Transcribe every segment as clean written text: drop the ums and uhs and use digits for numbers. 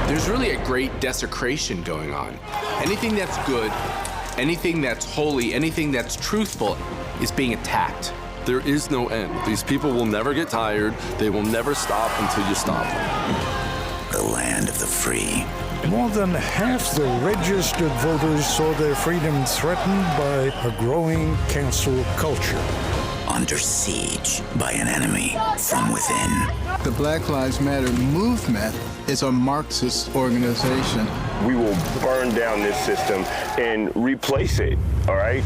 There's really a great desecration going on. Anything that's good, anything that's holy, anything that's truthful is being attacked. There is no end. These people will never get tired. They will never stop until you stop. The land of the free. More than half the registered voters saw their freedom threatened by a growing cancel culture. Under siege by an enemy from within. The Black Lives Matter movement is a Marxist organization. We will burn down this system and replace it, all right?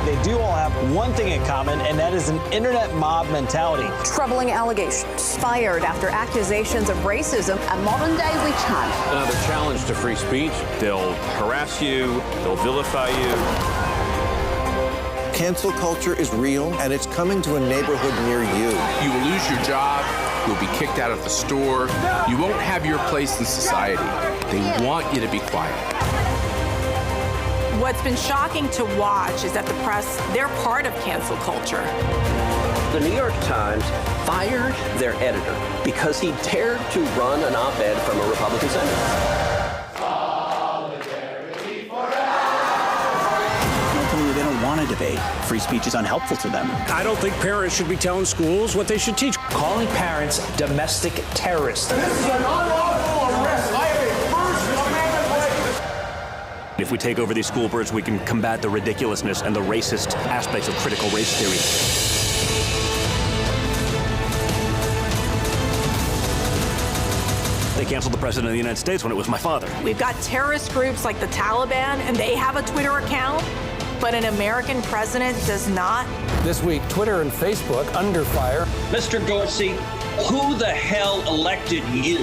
They do all have one thing in common, and that is an internet mob mentality. Troubling allegations fired after accusations of racism. A modern-day witch hunt. Another challenge to free speech. They'll harass you, they'll vilify you. Cancel culture is real, and it's coming to a neighborhood near you. You will lose your job, you'll be kicked out of the store, you won't have your place in society. They want you to be quiet. What's been shocking to watch is that the press, they're part of cancel culture. The New York Times fired their editor because he dared to run an op-ed from a Republican senator. They don't want to debate. Free speech is unhelpful to them. I don't think parents should be telling schools what they should teach. Calling parents domestic terrorists. This is an unlawful arrest. I have a First Amendment right. If we take over these school boards, we can combat the ridiculousness and the racist aspects of critical race theory. They canceled the President of the United States when it was my father. We've got terrorist groups like the Taliban, and they have a Twitter account, but an American president does not. This week, Twitter and Facebook under fire. Mr. Dorsey, who the hell elected you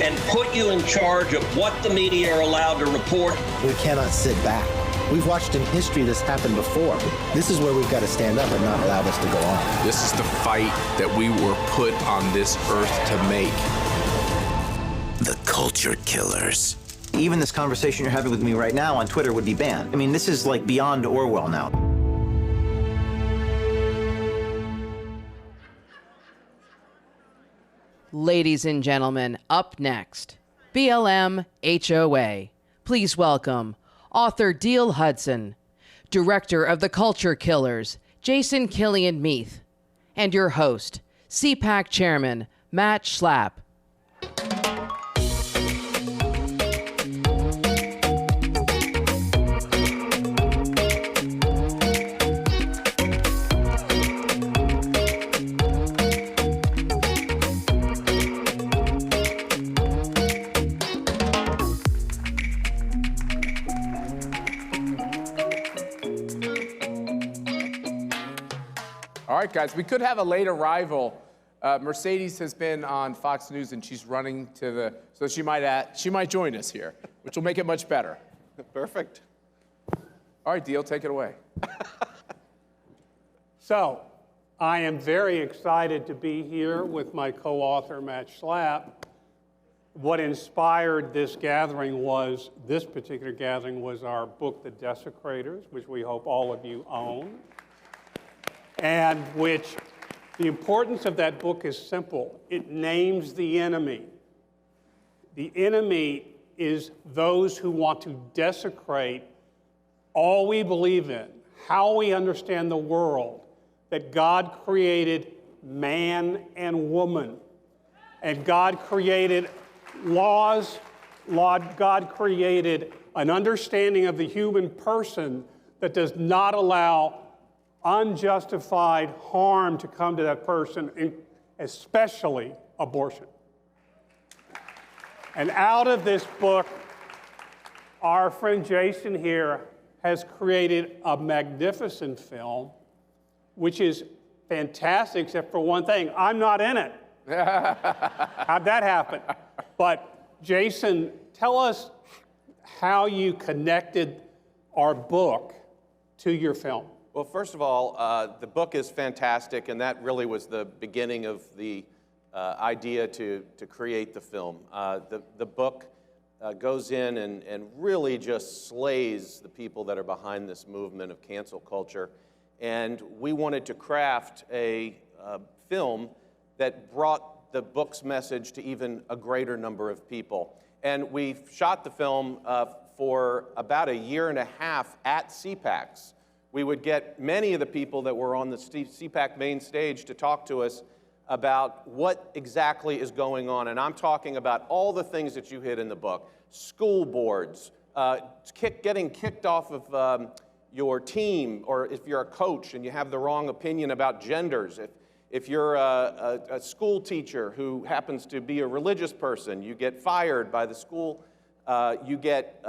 and put you in charge of what the media are allowed to report? We cannot sit back. We've watched in history this happen before. This is where we've got to stand up and not allow this to go on. This is the fight that we were put on this earth to make. The culture killers. Even this conversation you're having with me right now on Twitter would be banned. I mean, this is like beyond Orwell now. Ladies and gentlemen, up next, BLM HOA. Please welcome author Diehl Hudson, director of The Culture Killers, Jason Killian Meath, and your host, CPAC chairman, Matt Schlapp. All right, guys, we could have a late arrival. Mercedes has been on Fox News, and she's running to the, so she might join us here, which will make it much better. Perfect. All right, Diehl, take it away. So, I am very excited to be here with my co-author, Matt Schlapp. What inspired this particular gathering was our book, The Desecrators, which we hope all of you own. And which, the importance of that book is simple. It names the enemy. The enemy is those who want to desecrate all we believe in, how we understand the world, that God created man and woman, and God created laws, God created an understanding of the human person that does not allow unjustified harm to come to that person, especially abortion. And out of this book, our friend Jason here has created a magnificent film, which is fantastic, except for one thing. I'm not in it. How'd that happen? But Jason, tell us how you connected our book to your film. Well, first of all, the book is fantastic, and that really was the beginning of the idea to create the film. The book goes in and really just slays the people that are behind this movement of cancel culture. And we wanted to craft a film that brought the book's message to even a greater number of people. And we shot the film for about a year and a half at CPACs. We would get many of the people that were on the CPAC main stage to talk to us about what exactly is going on. And I'm talking about all the things that you hit in the book. School boards, getting kicked off of your team, or if you're a coach and you have the wrong opinion about genders. If you're a school teacher who happens to be a religious person, you get fired by the school, you get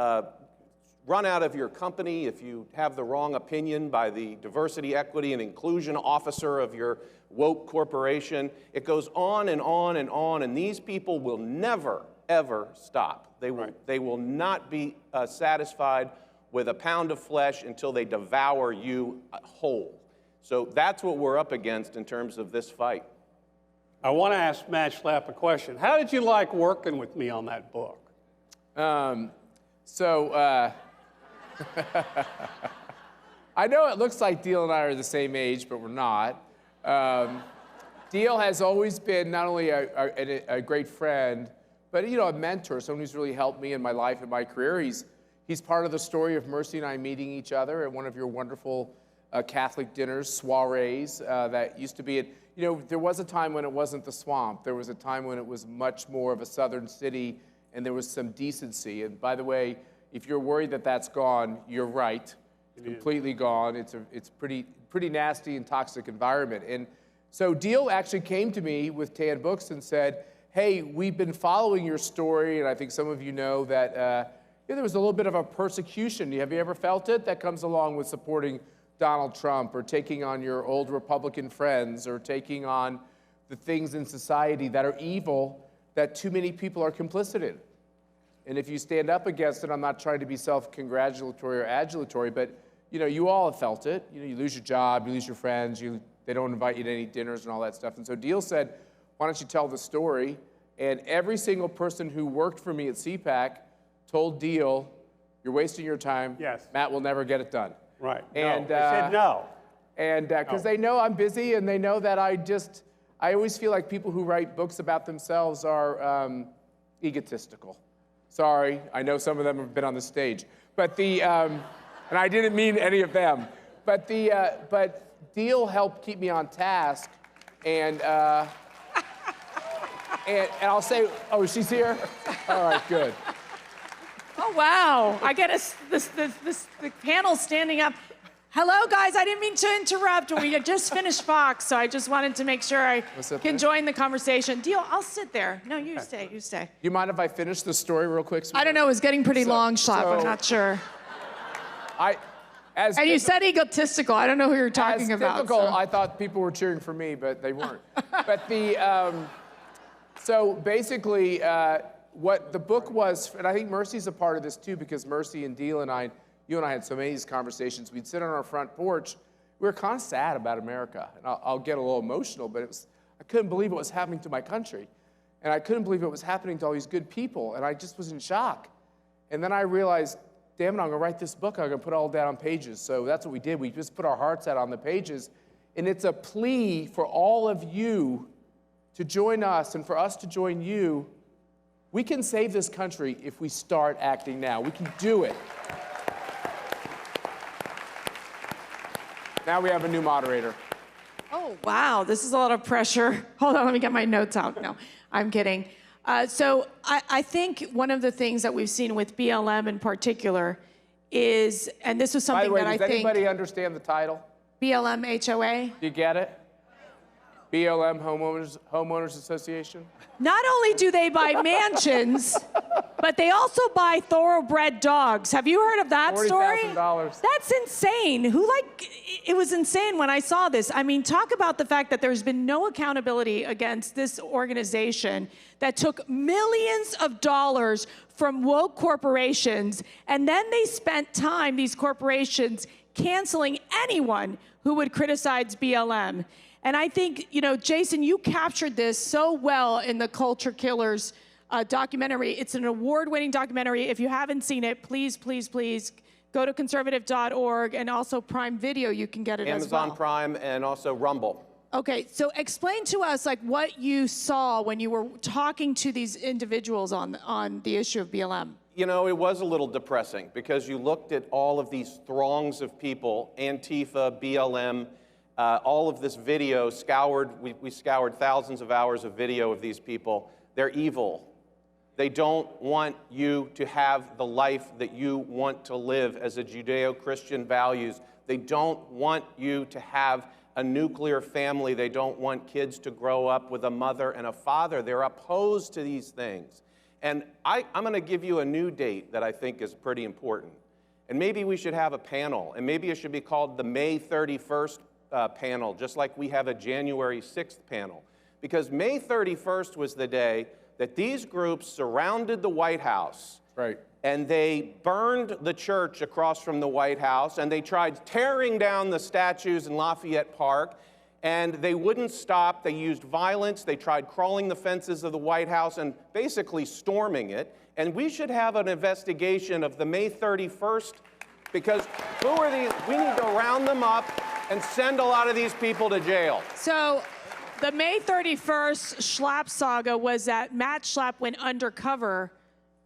run out of your company if you have the wrong opinion by the diversity, equity, and inclusion officer of your woke corporation. It goes on and on and on, and these people will never, ever stop. They will not be satisfied with a pound of flesh until they devour you whole. So that's what we're up against in terms of this fight. I want to ask Matt Schlapp a question. How did you like working with me on that book? I know it looks like Deal and I are the same age, but we're not. Deal has always been not only a great friend, but a mentor, someone who's really helped me in my life and my career. He's part of the story of Mercy and I meeting each other at one of your wonderful Catholic dinners, soirees, that used to be at, there was a time when it wasn't the swamp. There was a time when it was much more of a southern city and there was some decency. And by the way, if you're worried that that's gone, you're right. It's completely gone. It's pretty nasty and toxic environment. And so Deal actually came to me with Tan Books and said, hey, we've been following your story, and I think some of you know that there was a little bit of a persecution. Have you ever felt it? That comes along with supporting Donald Trump or taking on your old Republican friends or taking on the things in society that are evil that too many people are complicit in. And if you stand up against it, I'm not trying to be self-congratulatory or adulatory, but you all have felt it. You lose your job, you lose your friends, they don't invite you to any dinners and all that stuff. And so Deal said, why don't you tell the story? And every single person who worked for me at CPAC told Deal, you're wasting your time. Yes. Matt will never get it done. Right. And, no. They said no. And because they know I'm busy and they know that I always feel like people who write books about themselves are egotistical. Sorry, I know some of them have been on the stage. But and I didn't mean any of them. But Deal helped keep me on task. And I'll say, oh, she's here? All right, good. Oh, wow. I get the panel standing up. Hello, guys. I didn't mean to interrupt. We had just finished Fox, so I just wanted to make sure I can join the conversation. Deal, I'll sit there. No, you stay. You stay. You mind if I finish the story real quick? I don't know. It was getting pretty long, Schlapp. I'm not sure. And you said egotistical. I don't know who you're talking about. Typical, so. I thought people were cheering for me, but they weren't. But so basically, what the book was, and I think Mercy's a part of this too, because Mercy and Deal and I, you and I had so many of these conversations. We'd sit on our front porch. We were kind of sad about America. And I'll get a little emotional, but I couldn't believe what was happening to my country. And I couldn't believe what was happening to all these good people. And I just was in shock. And then I realized, damn it, I'm going to write this book. I'm going to put it all down on pages. So that's what we did. We just put our hearts out on the pages. And it's a plea for all of you to join us and for us to join you. We can save this country if we start acting now. We can do it. Now we have a new moderator. Oh, wow. This is a lot of pressure. Hold on, let me get my notes out. No, I'm kidding. So I think one of the things that we've seen with BLM in particular is, and this was something that I think... By the way, does anybody understand the title? BLM HOA? Do you get it? BLM Homeowners Association? Not only do they buy mansions, but they also buy thoroughbred dogs. Have you heard of that story? $40,000. That's insane. It was insane when I saw this. I mean, talk about the fact that there's been no accountability against this organization that took millions of dollars from woke corporations, and then they spent time, these corporations, canceling anyone who would criticize BLM. And I think, Jason, you captured this so well in the Culture Killers documentary. It's an award-winning documentary. If you haven't seen it, please, please, please go to conservative.org, and also Prime Video, you can get it as well. Amazon Prime and also Rumble. Okay, so explain to us like what you saw when you were talking to these individuals on the issue of BLM. You know, it was a little depressing because you looked at all of these throngs of people, Antifa, BLM, all of this video scoured, we scoured thousands of hours of video of these people. They're evil. They don't want you to have the life that you want to live as a Judeo-Christian values. They don't want you to have a nuclear family. They don't want kids to grow up with a mother and a father. They're opposed to these things. And I'm going to give you a new date that I think is pretty important. And maybe we should have a panel, and maybe it should be called the May 31st panel, just like we have a January 6th panel. Because May 31st was the day that these groups surrounded the White House. Right. And they burned the church across from the White House, and they tried tearing down the statues in Lafayette Park, and they wouldn't stop. They used violence. They tried crawling the fences of the White House and basically storming it. And we should have an investigation of the May 31st, because who are these? We need to round them up and send a lot of these people to jail. So the May 31st Schlapp saga was that Matt Schlapp went undercover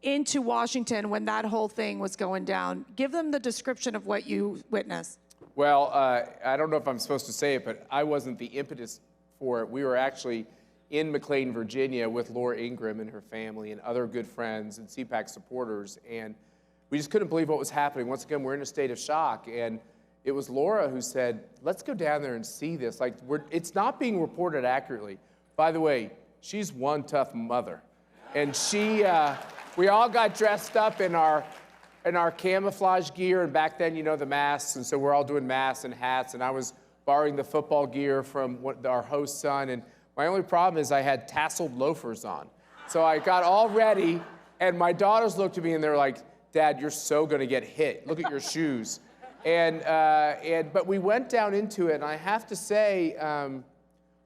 into Washington when that whole thing was going down. Give them the description of what you witnessed. Well, I don't know if I'm supposed to say it, but I wasn't the impetus for it. We were actually in McLean, Virginia with Laura Ingraham and her family and other good friends and CPAC supporters, and we just couldn't believe what was happening. Once again, we're in a state of shock, and it was Laura who said, let's go down there and see this. Like, it's not being reported accurately. By the way, she's one tough mother, and we all got dressed up in our camouflage gear, and back then, you know, the masks, and so we're all doing masks and hats, and I was borrowing the football gear from our host's son, and my only problem is I had tasseled loafers on. So I got all ready, and my daughters looked at me, and they're like, Dad, you're so gonna get hit. Look at your shoes. But we went down into it, and I have to say,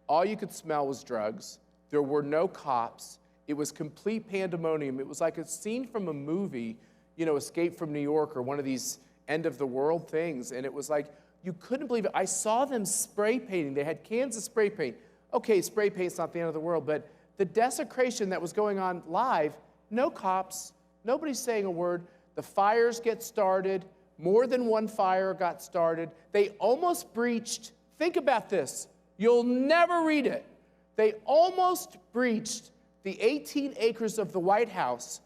all you could smell was drugs. There were no cops. It was complete pandemonium. It was like a scene from a movie, you know, Escape from New York or one of these end of the world things. And it was like, you couldn't believe it. I saw them spray painting. They had cans of spray paint. Okay, spray paint's not the end of the world, but the desecration that was going on live, no cops, nobody's saying a word. The fires get started. More than one fire got started. They almost breached, think about this. You'll never read it. They almost breached the 18 acres of the White House.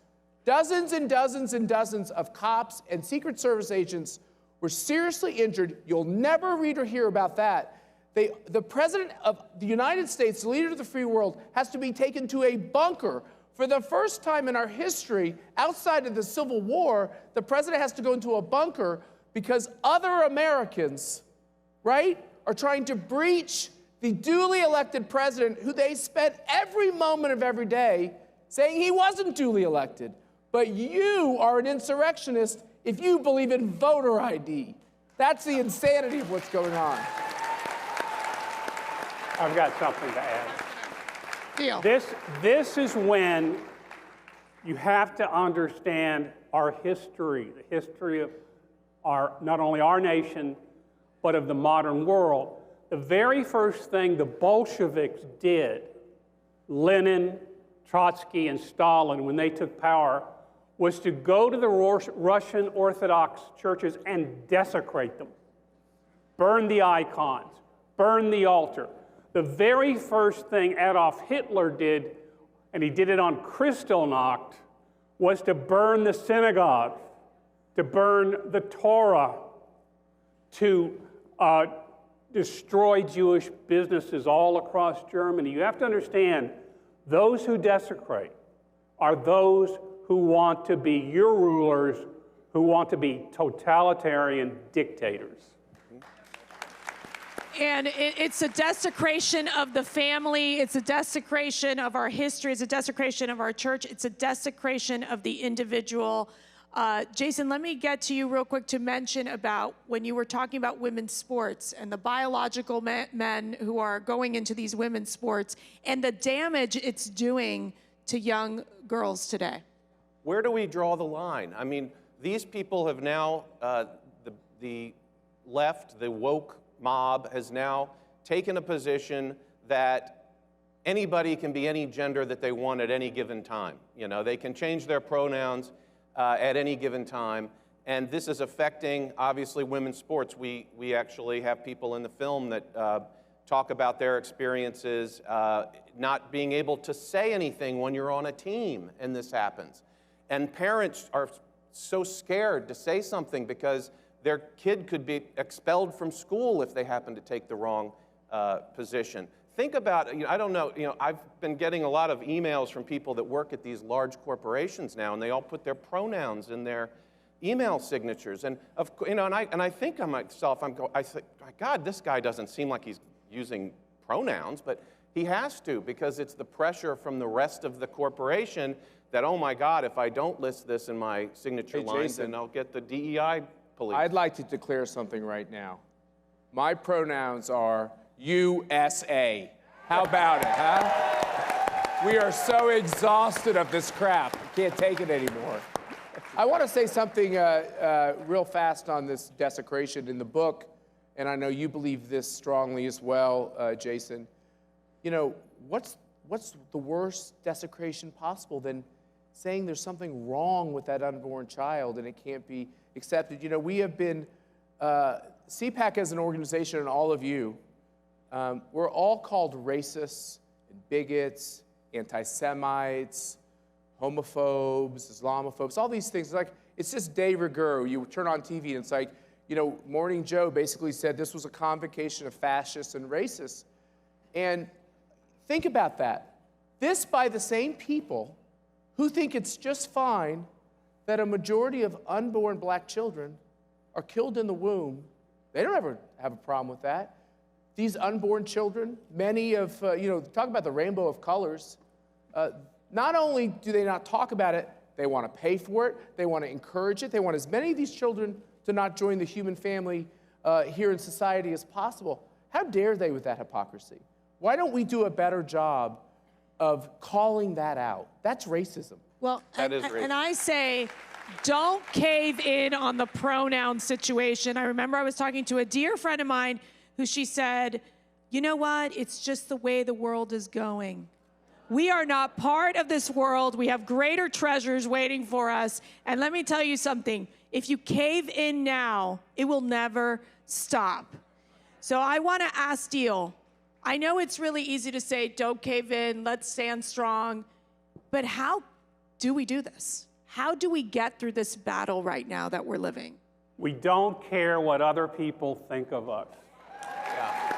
Dozens and dozens and dozens of cops and Secret Service agents were seriously injured. You'll never read or hear about that. The President of the United States, the leader of the free world, has to be taken to a bunker. For the first time in our history, outside of the Civil War, the President has to go into a bunker because other Americans, right, are trying to breach the duly elected president who they spent every moment of every day saying he wasn't duly elected. But you are an insurrectionist if you believe in voter ID. That's the insanity of what's going on. I've got something to add. Deal. This is when you have to understand our history, the history of not only our nation, but of the modern world. The very first thing the Bolsheviks did, Lenin, Trotsky, and Stalin, when they took power, was to go to the Russian Orthodox churches and desecrate them. Burn the icons, burn the altar. The very first thing Adolf Hitler did, and he did it on Kristallnacht, was to burn the synagogue, to burn the Torah, to destroy Jewish businesses all across Germany. You have to understand, those who desecrate are those who want to be your rulers, who want to be totalitarian dictators. And it's a desecration of the family. It's a desecration of our history. It's a desecration of our church. It's a desecration of the individual. Jason, let me get to you real quick to mention about when you were talking about women's sports and the biological men who are going into these women's sports and the damage it's doing to young girls today. Where do we draw the line? I mean, these people have now, the left, the woke mob has now taken a position that anybody can be any gender that they want at any given time. You know, they can change their pronouns at any given time. And this is affecting, obviously, women's sports. We actually have people in the film that talk about their experiences not being able to say anything when you're on a team and this happens. And parents are so scared to say something because their kid could be expelled from school if they happen to take the wrong position. Think about, I don't know, I've been getting a lot of emails from people that work at these large corporations now, and they all put their pronouns in their email signatures. And I think to myself, I think, God, this guy doesn't seem like he's using pronouns, but he has to, because it's the pressure from the rest of the corporation that, oh my God, if I don't list this in my signature line, then I'll get the DEI police. I'd like to declare something right now. My pronouns are USA. How about it, huh? We are so exhausted of this crap. We can't take it anymore. I want to say something real fast on this desecration in the book, and I know you believe this strongly as well, Jason. You know, what's the worst desecration possible than saying there's something wrong with that unborn child and it can't be accepted? You know, we have been, CPAC as an organization, and all of you, we're all called racists and bigots, anti-Semites, homophobes, Islamophobes, all these things. It's just de rigueur. You turn on TV and it's like, Morning Joe basically said this was a convocation of fascists and racists. And think about that. This by the same people who think it's just fine that a majority of unborn black children are killed in the womb. They don't ever have a problem with that. These unborn children, many of, talk about the rainbow of colors. Not only do they not talk about it, they want to pay for it, they want to encourage it, they want as many of these children to not join the human family here in society as possible. How dare they with that hypocrisy? Why don't we do a better job of calling that out? That's racism. Well, that is racist. And I say, don't cave in on the pronoun situation. I remember I was talking to a dear friend of mine who she said, you know what? It's just the way the world is going. We are not part of this world. We have greater treasures waiting for us. And let me tell you something. If you cave in now, it will never stop. So I want to ask Deal. I know it's really easy to say, don't cave in, let's stand strong. But how do we do this? How do we get through this battle right now that we're living? We don't care what other people think of us. Yeah.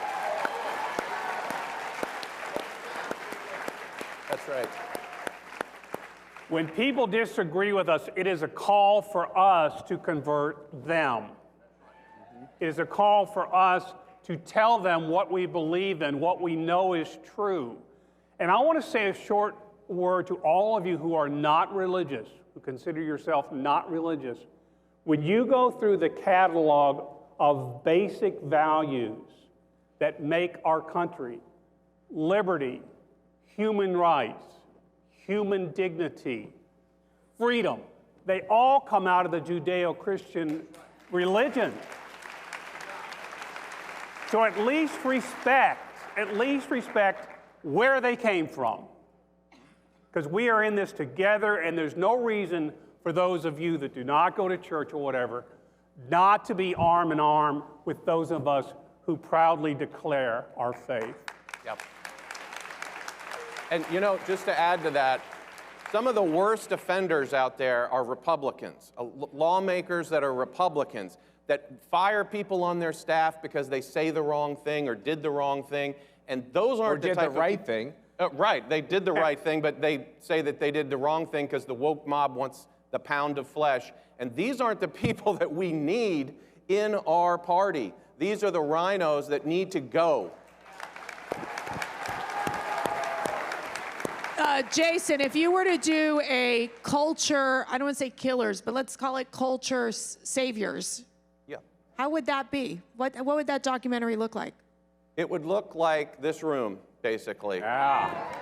That's right. When people disagree with us, it is a call for us to convert them. It is a call for us to tell them what we believe in, what we know is true. And I want to say a short word to all of you who are not religious, who consider yourself not religious. When you go through the catalog of basic values that make our country, liberty, human rights, human dignity, freedom, they all come out of the Judeo-Christian religion. So at least respect where they came from. Because we are in this together, and there's no reason for those of you that do not go to church or whatever, not to be arm in arm with those of us who proudly declare our faith. Yep. And just to add to that, some of the worst offenders out there are Republicans, lawmakers that are Republicans, that fire people on their staff because they say the wrong thing or did the wrong thing, and those aren't the type of... Or did the right thing. Right, they did the right thing, but they say that they did the wrong thing because the woke mob wants the pound of flesh. And these aren't the people that we need in our party. These are the rhinos that need to go. Jason, if you were to do a culture, I don't want to say killers, but let's call it culture saviors. Yeah. How would that be? What would that documentary look like? It would look like this room, basically. Yeah.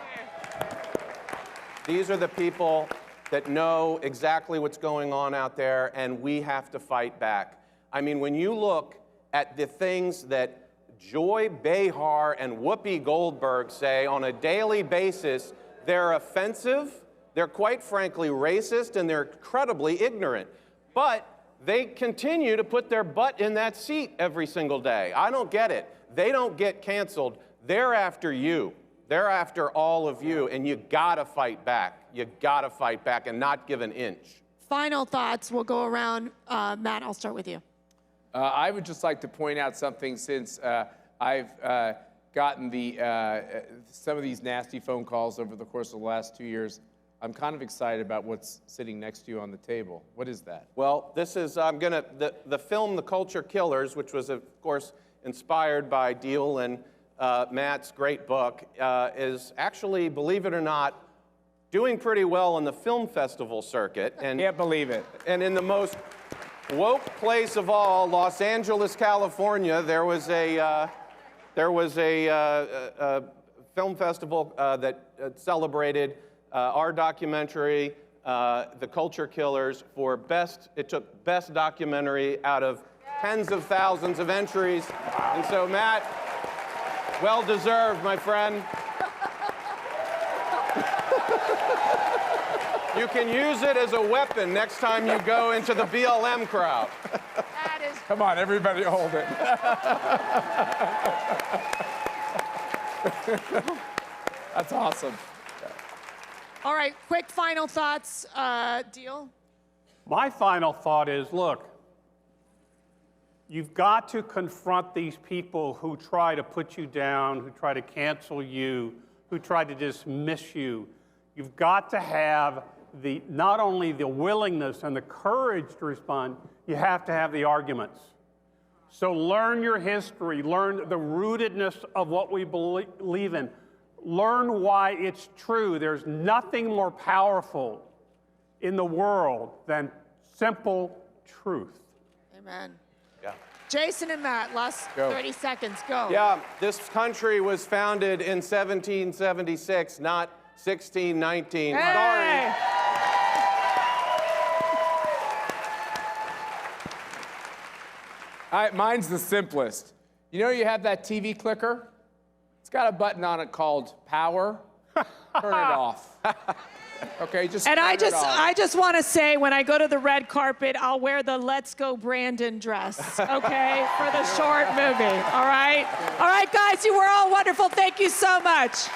These are the people that know exactly what's going on out there, and we have to fight back. I mean, when you look at the things that Joy Behar and Whoopi Goldberg say on a daily basis they're offensive, they're quite frankly racist, and they're incredibly ignorant. But they continue to put their butt in that seat every single day. I don't get it. They don't get canceled. They're after you. They're after all of you, and you gotta fight back. You gotta fight back and not give an inch. Final thoughts. We'll go around. Matt, I'll start with you. I would just like to point out something since I've gotten some of these nasty phone calls over the course of the last 2 years. I'm kind of excited about what's sitting next to you on the table. What is that? Well, this is, the film The Culture Killers, which was, of course, inspired by Deal and Matt's great book, is actually, believe it or not, doing pretty well on the film festival circuit. And can't believe it. And in the most woke place of all, Los Angeles, California, there was a film festival that celebrated our documentary, The Culture Killers, for best. It took best documentary out of tens of thousands of entries. And so, Matt, well deserved, my friend. You can use it as a weapon next time you go into the BLM crowd. Come on, everybody hold it. That's awesome. All right, quick final thoughts. Deal? My final thought is, look, you've got to confront these people who try to put you down, who try to cancel you, who try to dismiss you. You've got to have not only the willingness and the courage to respond, you have to have the arguments. So learn your history, learn the rootedness of what we believe in. Learn why it's true. There's nothing more powerful in the world than simple truth. Amen. Yeah. Jason and Matt, last 30 seconds, go. Yeah, this country was founded in 1776, not 1619. Hey! Sorry. Mine's the simplest. You know, you have that TV clicker? It's got a button on it called power. Turn it off. Okay, just And turn I it off. just want to say, when I go to the red carpet, I'll wear the Let's Go Brandon dress, okay, for the short movie, all right? All right, guys, you were all wonderful. Thank you so much.